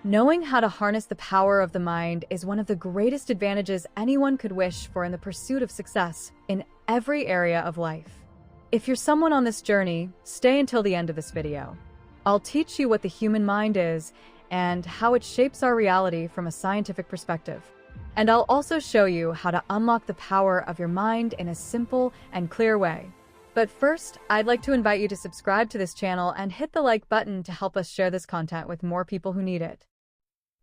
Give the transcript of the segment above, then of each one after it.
Knowing how to harness the power of the mind is one of the greatest advantages anyone could wish for in the pursuit of success in every area of life. If you're someone on this journey, stay until the end of this video. I'll teach you what the human mind is and how it shapes our reality from a scientific perspective. And I'll also show you how to unlock the power of your mind in a simple and clear way. But first, I'd like to invite you to subscribe to this channel and hit the like button to help us share this content with more people who need it.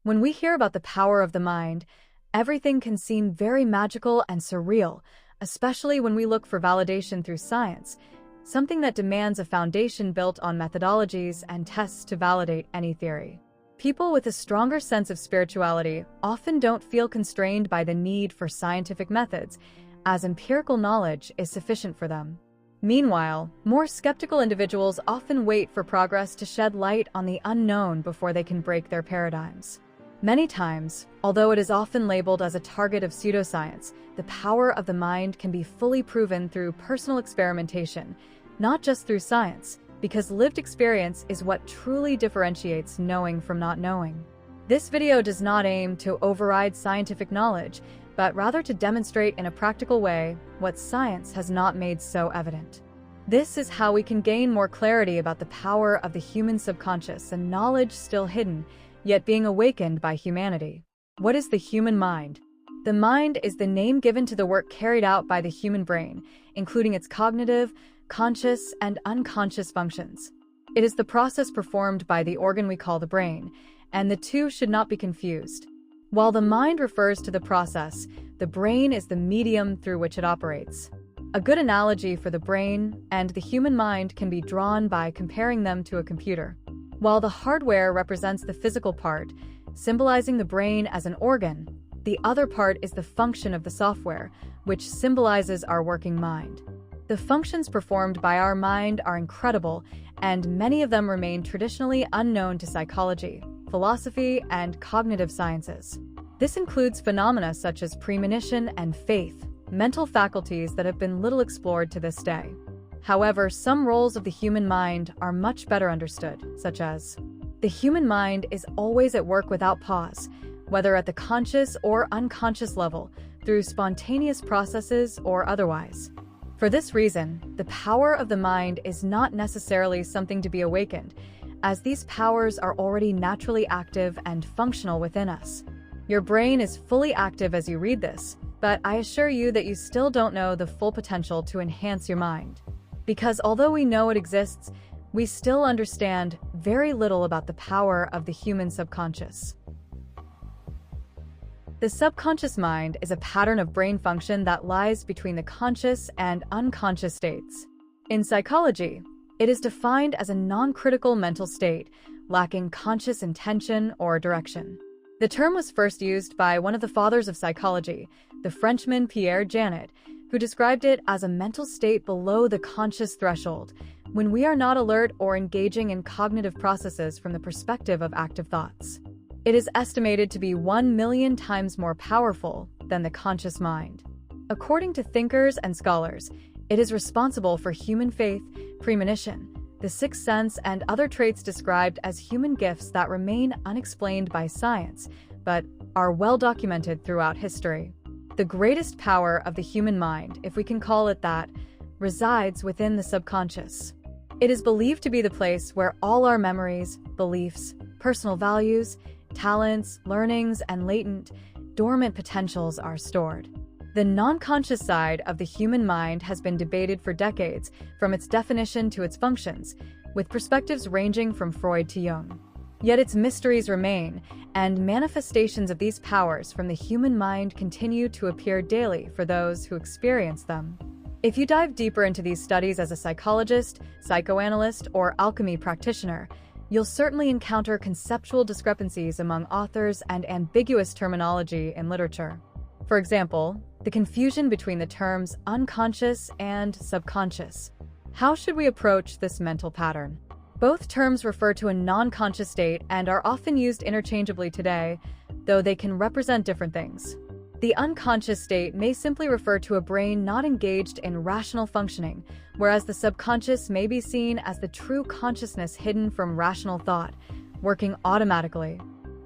When we hear about the power of the mind, everything can seem very magical and surreal, especially when we look for validation through science, something that demands a foundation built on methodologies and tests to validate any theory. People with a stronger sense of spirituality often don't feel constrained by the need for scientific methods, as empirical knowledge is sufficient for them. Meanwhile, more skeptical individuals often wait for progress to shed light on the unknown before they can break their paradigms. Many times, although it is often labeled as a target of pseudoscience, the power of the mind can be fully proven through personal experimentation, not just through science, because lived experience is what truly differentiates knowing from not knowing. This video does not aim to override scientific knowledge, but rather to demonstrate in a practical way what science has not made so evident. This is how we can gain more clarity about the power of the human subconscious and knowledge still hidden, yet being awakened by humanity. What is the human mind? The mind is the name given to the work carried out by the human brain, including its cognitive, conscious, and unconscious functions. It is the process performed by the organ we call the brain, and the two should not be confused. While the mind refers to the process, the brain is the medium through which it operates. A good analogy for the brain and the human mind can be drawn by comparing them to a computer. While the hardware represents the physical part, symbolizing the brain as an organ, the other part is the function of the software, which symbolizes our working mind. The functions performed by our mind are incredible, and many of them remain traditionally unknown to psychology, philosophy, and cognitive sciences. This includes phenomena such as premonition and faith, mental faculties that have been little explored to this day. However, some roles of the human mind are much better understood, such as the human mind is always at work without pause, whether at the conscious or unconscious level, through spontaneous processes or otherwise. For this reason, the power of the mind is not necessarily something to be awakened, as these powers are already naturally active and functional within us. Your brain is fully active as you read this, but I assure you that you still don't know the full potential to enhance your mind. Because although we know it exists, we still understand very little about the power of the human subconscious. The subconscious mind is a pattern of brain function that lies between the conscious and unconscious states. In psychology, it is defined as a non-critical mental state, lacking conscious intention or direction. The term was first used by one of the fathers of psychology, the Frenchman Pierre Janet, who described it as a mental state below the conscious threshold, when we are not alert or engaging in cognitive processes from the perspective of active thoughts. It is estimated to be 1 million times more powerful than the conscious mind. According to thinkers and scholars, it is responsible for human faith, premonition, the sixth sense, and other traits described as human gifts that remain unexplained by science, but are well documented throughout history. The greatest power of the human mind, if we can call it that, resides within the subconscious. It is believed to be the place where all our memories, beliefs, personal values, talents, learnings, and latent, dormant potentials are stored. The non-conscious side of the human mind has been debated for decades, from its definition to its functions, with perspectives ranging from Freud to Jung. Yet its mysteries remain, and manifestations of these powers from the human mind continue to appear daily for those who experience them. If you dive deeper into these studies as a psychologist, psychoanalyst, or alchemy practitioner, you'll certainly encounter conceptual discrepancies among authors and ambiguous terminology in literature. For example, the confusion between the terms unconscious and subconscious. How should we approach this mental pattern? Both terms refer to a non-conscious state and are often used interchangeably today, though they can represent different things. The unconscious state may simply refer to a brain not engaged in rational functioning, whereas the subconscious may be seen as the true consciousness hidden from rational thought, working automatically.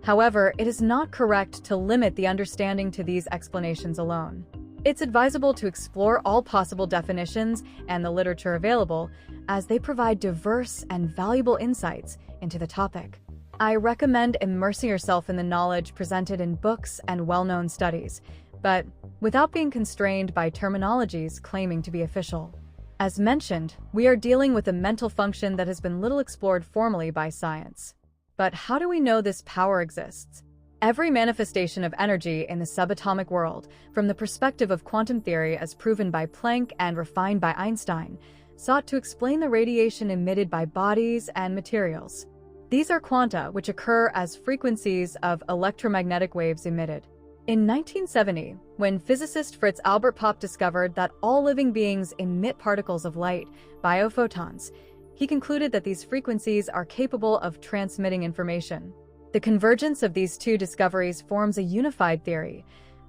However, it is not correct to limit the understanding to these explanations alone. It's advisable to explore all possible definitions and the literature available, as they provide diverse and valuable insights into the topic. I recommend immersing yourself in the knowledge presented in books and well-known studies, but without being constrained by terminologies claiming to be official. As mentioned, we are dealing with a mental function that has been little explored formally by science. But how do we know this power exists? Every manifestation of energy in the subatomic world, from the perspective of quantum theory as proven by Planck and refined by Einstein, sought to explain the radiation emitted by bodies and materials. These are quanta, which occur as frequencies of electromagnetic waves emitted. In 1970, when physicist Fritz Albert Popp discovered that all living beings emit particles of light, biophotons, he concluded that these frequencies are capable of transmitting information. The convergence of these two discoveries forms a unified theory.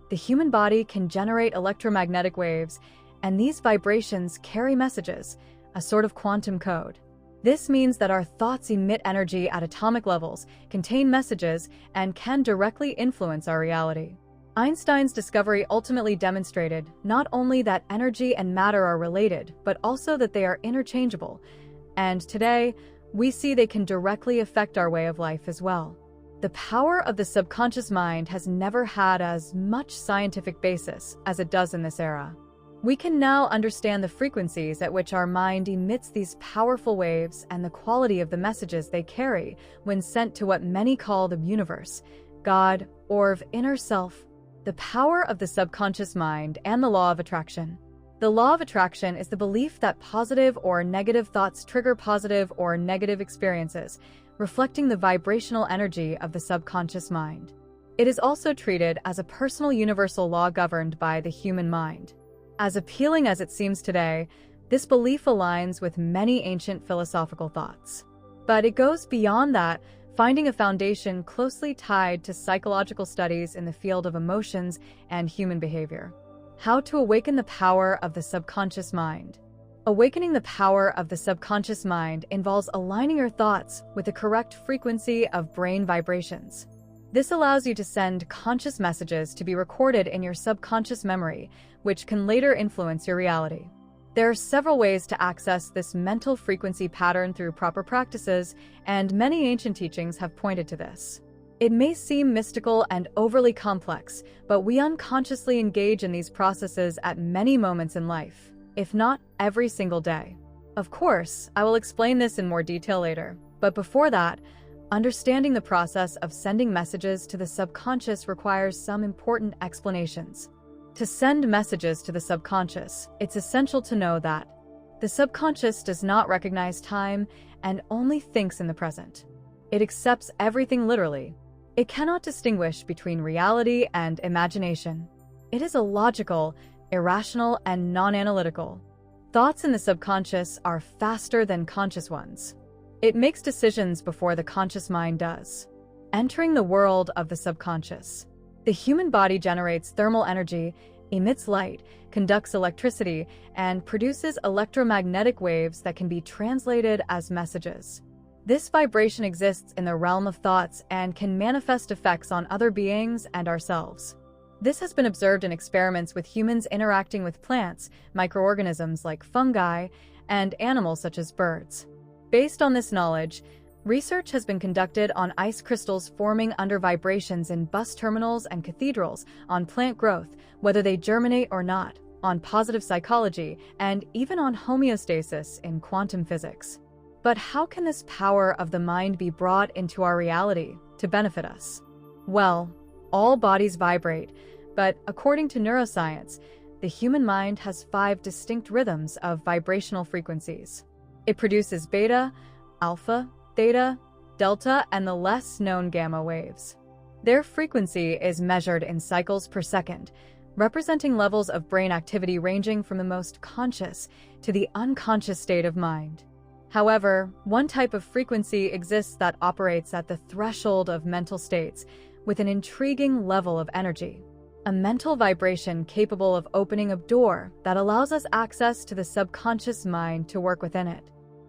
The human body can generate electromagnetic waves, and these vibrations carry messages, a sort of quantum code. This means that our thoughts emit energy at atomic levels, contain messages, and can directly influence our reality. Einstein's discovery ultimately demonstrated not only that energy and matter are related, but also that they are interchangeable. And today, we see they can directly affect our way of life as well. The power of the subconscious mind has never had as much scientific basis as it does in this era. We can now understand the frequencies at which our mind emits these powerful waves and the quality of the messages they carry when sent to what many call the universe, God, or inner self. The power of the subconscious mind and the law of attraction. The law of attraction is the belief that positive or negative thoughts trigger positive or negative experiences, reflecting the vibrational energy of the subconscious mind. It is also treated as a personal universal law governed by the human mind. As appealing as it seems today, this belief aligns with many ancient philosophical thoughts. But it goes beyond that, finding a foundation closely tied to psychological studies in the field of emotions and human behavior. How to awaken the power of the subconscious mind. Awakening the power of the subconscious mind involves aligning your thoughts with the correct frequency of brain vibrations. This allows you to send conscious messages to be recorded in your subconscious memory, which can later influence your reality. There are several ways to access this mental frequency pattern through proper practices, and many ancient teachings have pointed to this. It may seem mystical and overly complex, but we unconsciously engage in these processes at many moments in life, if not every single day. Of course, I will explain this in more detail later, but before that, understanding the process of sending messages to the subconscious requires some important explanations. To send messages to the subconscious, it's essential to know that the subconscious does not recognize time and only thinks in the present. It accepts everything literally. It cannot distinguish between reality and imagination. It is illogical, irrational, and non-analytical. Thoughts in the subconscious are faster than conscious ones. It makes decisions before the conscious mind does. Entering the world of the subconscious. The human body generates thermal energy, emits light, conducts electricity, and produces electromagnetic waves that can be translated as messages. This vibration exists in the realm of thoughts and can manifest effects on other beings and ourselves. This has been observed in experiments with humans interacting with plants, microorganisms like fungi, and animals such as birds. Based on this knowledge, research has been conducted on ice crystals forming under vibrations in bus terminals and cathedrals, on plant growth, whether they germinate or not, on positive psychology, and even on homeostasis in quantum physics. But how can this power of the mind be brought into our reality to benefit us? Well, all bodies vibrate, but according to neuroscience, the human mind has 5 distinct rhythms of vibrational frequencies. It produces beta, alpha, theta, delta, and the less-known gamma waves. Their frequency is measured in cycles per second, representing levels of brain activity ranging from the most conscious to the unconscious state of mind. However, one type of frequency exists that operates at the threshold of mental states with an intriguing level of energy. A mental vibration capable of opening a door that allows us access to the subconscious mind to work within it.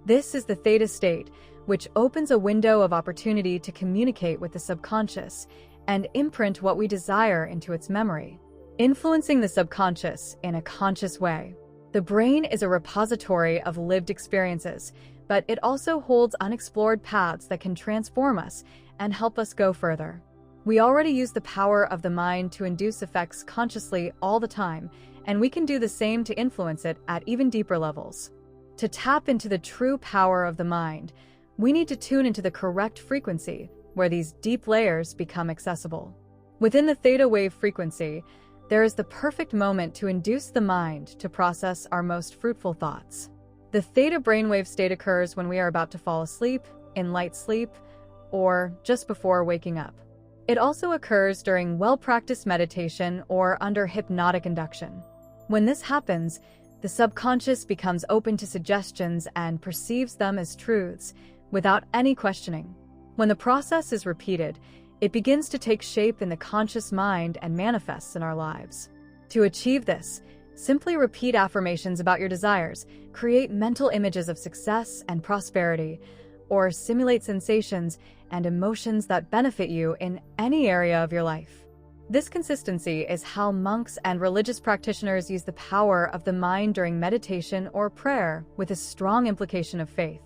This is the theta state, which opens a window of opportunity to communicate with the subconscious and imprint what we desire into its memory, influencing the subconscious in a conscious way. The brain is a repository of lived experiences, but it also holds unexplored paths that can transform us and help us go further. We already use the power of the mind to induce effects consciously all the time, and we can do the same to influence it at even deeper levels. To tap into the true power of the mind, we need to tune into the correct frequency where these deep layers become accessible. Within the theta wave frequency, there is the perfect moment to induce the mind to process our most fruitful thoughts. The theta brainwave state occurs when we are about to fall asleep, in light sleep, or just before waking up. It also occurs during well-practiced meditation or under hypnotic induction. When this happens, the subconscious becomes open to suggestions and perceives them as truths without any questioning. When the process is repeated, it begins to take shape in the conscious mind and manifests in our lives. To achieve this, simply repeat affirmations about your desires, create mental images of success and prosperity, or simulate sensations and emotions that benefit you in any area of your life. This consistency is how monks and religious practitioners use the power of the mind during meditation or prayer with a strong implication of faith.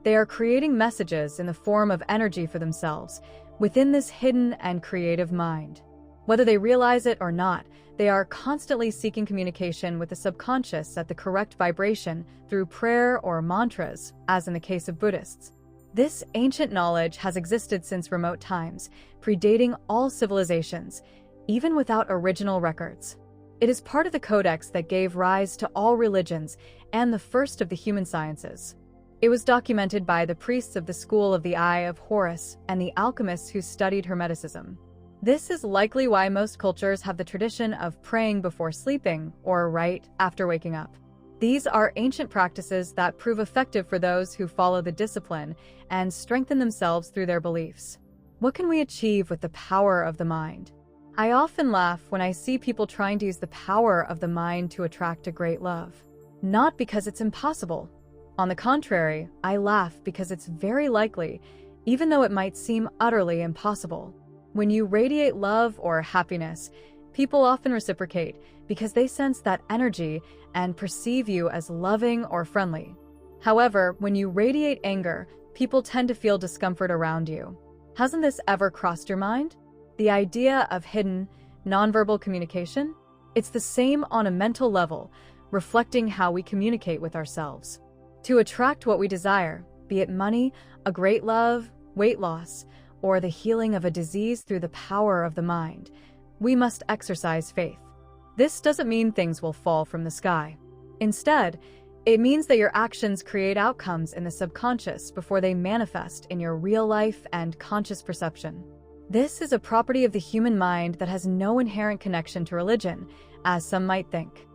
They are creating messages in the form of energy for themselves within this hidden and creative mind. Whether they realize it or not, they are constantly seeking communication with the subconscious at the correct vibration through prayer or mantras, as in the case of Buddhists. This ancient knowledge has existed since remote times, predating all civilizations, even without original records. It is part of the codex that gave rise to all religions and the first of the human sciences. It was documented by the priests of the school of the Eye of Horus and the alchemists who studied Hermeticism. This is likely why most cultures have the tradition of praying before sleeping or right after waking up. These are ancient practices that prove effective for those who follow the discipline and strengthen themselves through their beliefs. What can we achieve with the power of the mind? I often laugh when I see people trying to use the power of the mind to attract a great love. Not because it's impossible. On the contrary, I laugh because it's very likely, even though it might seem utterly impossible. When you radiate love or happiness, people often reciprocate because they sense that energy and perceive you as loving or friendly. However, when you radiate anger, people tend to feel discomfort around you. Hasn't this ever crossed your mind? The idea of hidden, nonverbal communication? It's the same on a mental level, reflecting how we communicate with ourselves. To attract what we desire, be it money, a great love, weight loss, or the healing of a disease through the power of the mind, we must exercise faith. This doesn't mean things will fall from the sky. Instead, it means that your actions create outcomes in the subconscious before they manifest in your real life and conscious perception. This is a property of the human mind that has no inherent connection to religion, as some might think.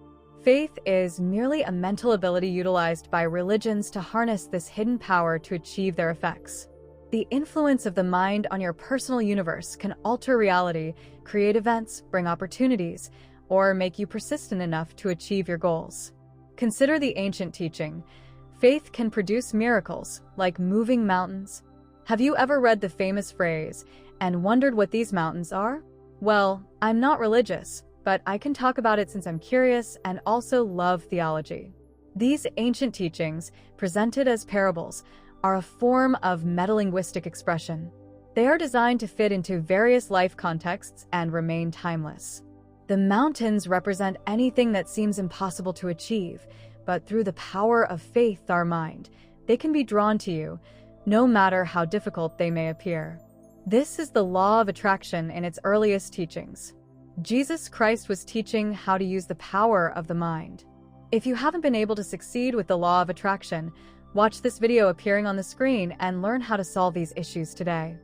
Faith is merely a mental ability utilized by religions to harness this hidden power to achieve their effects. The influence of the mind on your personal universe can alter reality, create events, bring opportunities, or make you persistent enough to achieve your goals. Consider the ancient teaching. Faith can produce miracles, like moving mountains. Have you ever read the famous phrase, and wondered what these mountains are? Well, I'm not religious, but I can talk about it since I'm curious and also love theology. These ancient teachings, presented as parables, are a form of metalinguistic expression. They are designed to fit into various life contexts and remain timeless. The mountains represent anything that seems impossible to achieve, but through the power of faith, our mind, they can be drawn to you, no matter how difficult they may appear. This is the law of attraction in its earliest teachings. Jesus Christ was teaching how to use the power of the mind. If you haven't been able to succeed with the law of attraction, watch this video appearing on the screen and learn how to solve these issues today.